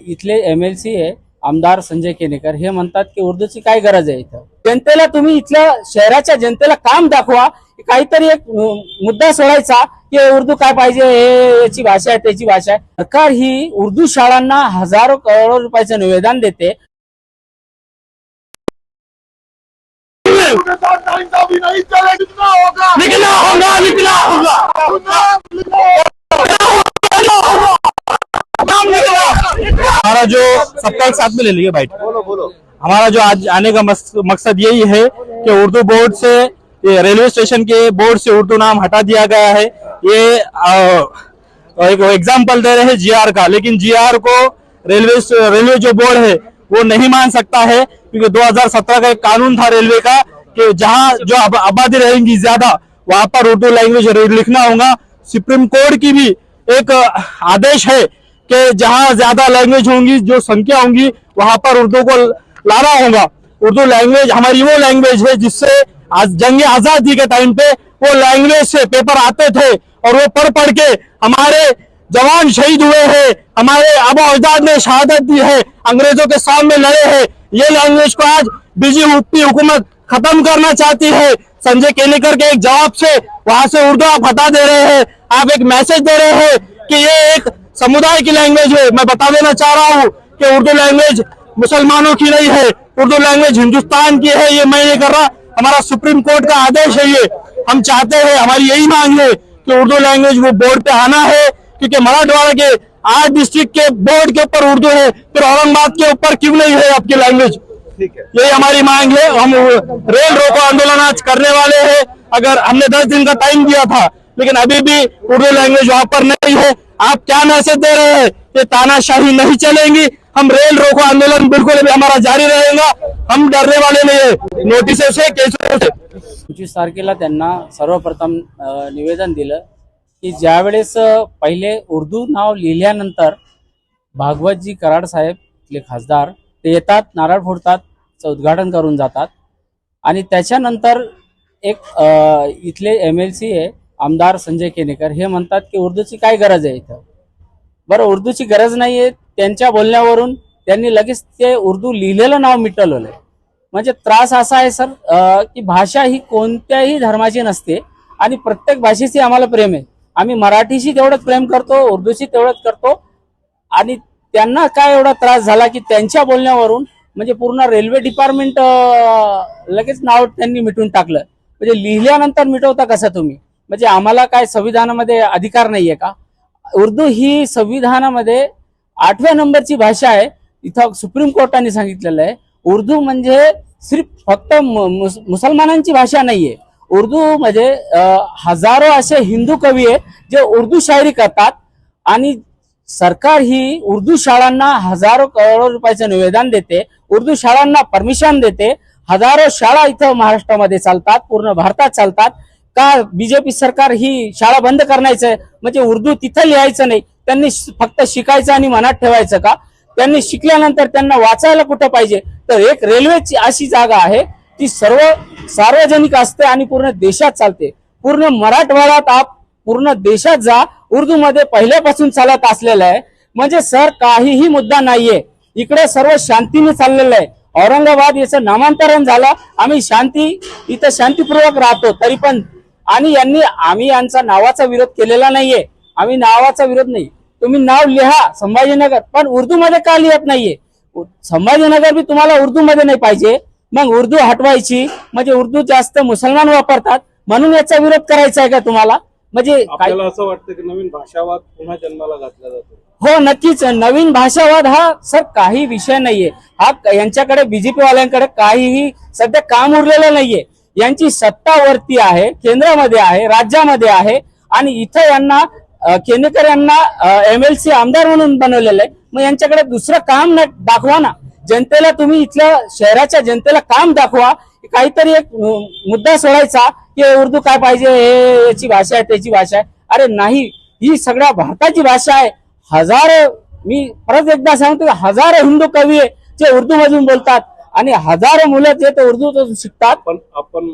इथले MLC आहे आमदार संजय केनेकर हे म्हणतात की उर्दूची काय गरज आहे इथं. जनतेला तुम्ही इथल्या शहराच्या जनतेला काम दाखवा, काहीतरी एक मुद्दा सोडायचा की उर्दू काय पाहिजे, हे याची भाषा आहे त्याची भाषा आहे. सरकार ही उर्दू शाळांना हजारो करोड रुपयाचं निवेदन देते. हमारा जो सबका एक साथ में ले लीजिए बाइट। हमारा जो आज आने का मकसद यही है कि उर्दू बोर्ड से, रेलवे स्टेशन के बोर्ड से उर्दू नाम हटा दिया गया है। ये एक एग्जाम्पल दे रहे हैं GR का, लेकिन GR को रेलवे जो बोर्ड है वो नहीं मान सकता है, क्योंकि 2017 का एक कानून था रेलवे का कि जहां जो आबादी रहेंगी ज्यादा वहां पर उर्दू लैंग्वेज लिखना होगा। सुप्रीम कोर्ट की भी एक आदेश है कि जहां ज्यादा लैंग्वेज होंगी, जो संख्या होंगी, वहां पर उर्दू को लाना होगा। उर्दू लैंग्वेज हमारी वो लैंग्वेज है जिससे आज जंग आजादी के टाइम पे वो लैंग्वेज से पेपर आते थे और वो पढ़ के हमारे जवान शहीद हुए हैं, हमारे आबा अजदाद ने शहादत दी है, अंग्रेजों के सामने लड़े हैं। ये लैंग्वेज को आज बीजेपी हुकूमत खत्म करना चाहती है। संजय केनेकर के एक जवाब से वहां से उर्दू आप हटा दे रहे हैं, आप एक मैसेज दे रहे हैं कि ये एक समुदाय की लैंग्वेज है। मैं बता देना चाह रहा हूँ कि उर्दू लैंग्वेज मुसलमानों की नहीं है, उर्दू लैंग्वेज हिंदुस्तान की है। ये मैं नहीं कर रहा, हमारा सुप्रीम कोर्ट का आदेश है। ये हम चाहते हैं, हमारी यही मांग है कि उर्दू लैंग्वेज वो बोर्ड पे आना है, क्योंकि मराठवाड़ा के 8 डिस्ट्रिक्ट के बोर्ड के ऊपर उर्दू है, फिर औरंगाबाद के ऊपर क्यों नहीं है आपकी लैंग्वेज। यही हमारी मांग है। हम रेल रोको आंदोलन आज करने वाले हैं। अगर हमने 10 दिन का टाइम दिया था, लेकिन अभी भी उर्दू लैंग्वेज वहां पर नहीं है। आप क्या मैसेज दे रहे हैं? ये तानाशाही नहीं चलेंगी। हम रेल रोको आंदोलन बिल्कुल भी हमारा जारी रहेगा। हम डरने वाले नहीं है नोटिसों से, केसों से। 25 तारखेला त्यांना सर्वप्रथम निवेदन दिलं की ज्यावेळेस पहिले उर्दू नाव लिहिल्यानंतर भागवतजी कराड साहेब इथले खासदार ते येतात, नारळ फोडतात, उद्घाटन करून जातात आणि त्याच्यानंतर एक इथले MLC आहे आमदार संजय केनेकर हे म्हणतात की उर्दूची काय गरज आहे इथं. बरं, उर्दूची गरज नाही आहे. त्यांच्या बोलण्यावरून त्यांनी लगेच ते उर्दू लिहिलेलं नाव मिटवलं. म्हणजे त्रास असा आहे सर की भाषा ही कोणत्याही धर्माची नसते आणि प्रत्येक भाषेशी आम्हाला प्रेम आहे. आम्ही मराठीशी तेवढंच प्रेम करतो, उर्दूशी तेवढंच करतो. आणि त्यांना काय एवढा त्रास झाला की त्यांच्या बोलण्यावरून म्हणजे पूर्ण रेल्वे डिपार्टमेंट लगेच नाव त्यांनी मिटून टाकलं. म्हणजे लिहिल्यानंतर मिटवता कसं तुम्ही? म्हणजे आम्हाला काय संविधानामध्ये अधिकार नाहीये का? उर्दू ही संविधानामध्ये 8व्या नंबरची भाषा आहे. इथं सुप्रीम कोर्टाने सांगितलेलं आहे उर्दू म्हणजे फक्त मुसलमानांची भाषा नाहीये. उर्दू मध्ये हजारो असे हिंदू कवी आहेत जे उर्दू शायरी करतात आणि सरकार ही उर्दू शाळांना हजारो करोड रुपयाचं निवेदन देते, उर्दू शाळांना परमिशन देते. हजारो शाळा इथं महाराष्ट्रामध्ये चालतात, पूर्ण भारतात चालतात. का बीजेपी सरकार ही शाळा बंद करण्याचं म्हणजे उर्दू तिथं लिहायचं नाही, त्यांनी फक्त शिकायचं आणि मनात ठेवायचं का? त्यांनी शिकल्यानंतर त्यांना वाचायला कुठं पाहिजे? तर एक रेल्वेची अशी जागा आहे ती सर्व सार्वजनिक असते आणि पूर्ण देशात चालते. पूर्ण मराठवाड्यात आप पूर्ण देशात जा, उर्दू मध्ये पहिल्यापासून चालत असलेलं आहे. म्हणजे सर काहीही मुद्दा नाहीये, इकडे सर्व शांतीने चाललेलं आहे. औरंगाबाद याचं नामांतरण झालं, आम्ही इथं शांतीपूर्वक राहतो तरी पण. आणि आम्ही यांचा नावाचा विरोध केलेला नाहीये, आम्ही नावाचा विरोध नाही. तुम्ही नाव लिहा संभाजीनगर, पण उर्दू मध्ये का लिहत नाहीये? संभाजीनगर बी तुम्हाला उर्दू मध्ये नाही पाहिजे, मग उर्दू हटवायची. म्हणजे उर्दू जास्त मुसलमान वापरतात म्हणून याचा विरोध करायचा आहे का तुम्हाला? म्हणजे आपल्याला असं वाटतं की नवीन भाषावाद पुन्हा जन्माला घातला जातो? हो, नक्कीच. नवीन भाषावाद हा सर काही विषय नाहीये. हा यांच्याकडे बीजेपी वाल्यांकडे काहीही सध्या काम उरलेलं नाहीये. यांची सत्ता वरती आहे, केंद्रामध्ये आहे, राज्यामध्ये आहे आणि इथं यांना केनेकर यांना MLC आमदार म्हणून बनवलेलं आहे. मग यांच्याकडे दुसरं काम दाखवा ना. जनतेला तुम्ही इथल्या शहराच्या जनतेला काम दाखवा, काहीतरी एक मुद्दा सोडायचा की उर्दू काय पाहिजे, हे याची भाषा आहे त्याची भाषा आहे. अरे नाही, ही सगळ्या भारताची भाषा आहे. हजारो, मी परत एकदा सांगतो, हजारो हिंदू कवी आहे जे उर्दू मधून बोलतात आणि हजारो मुलं जे ते उर्दू शिकतात. आपण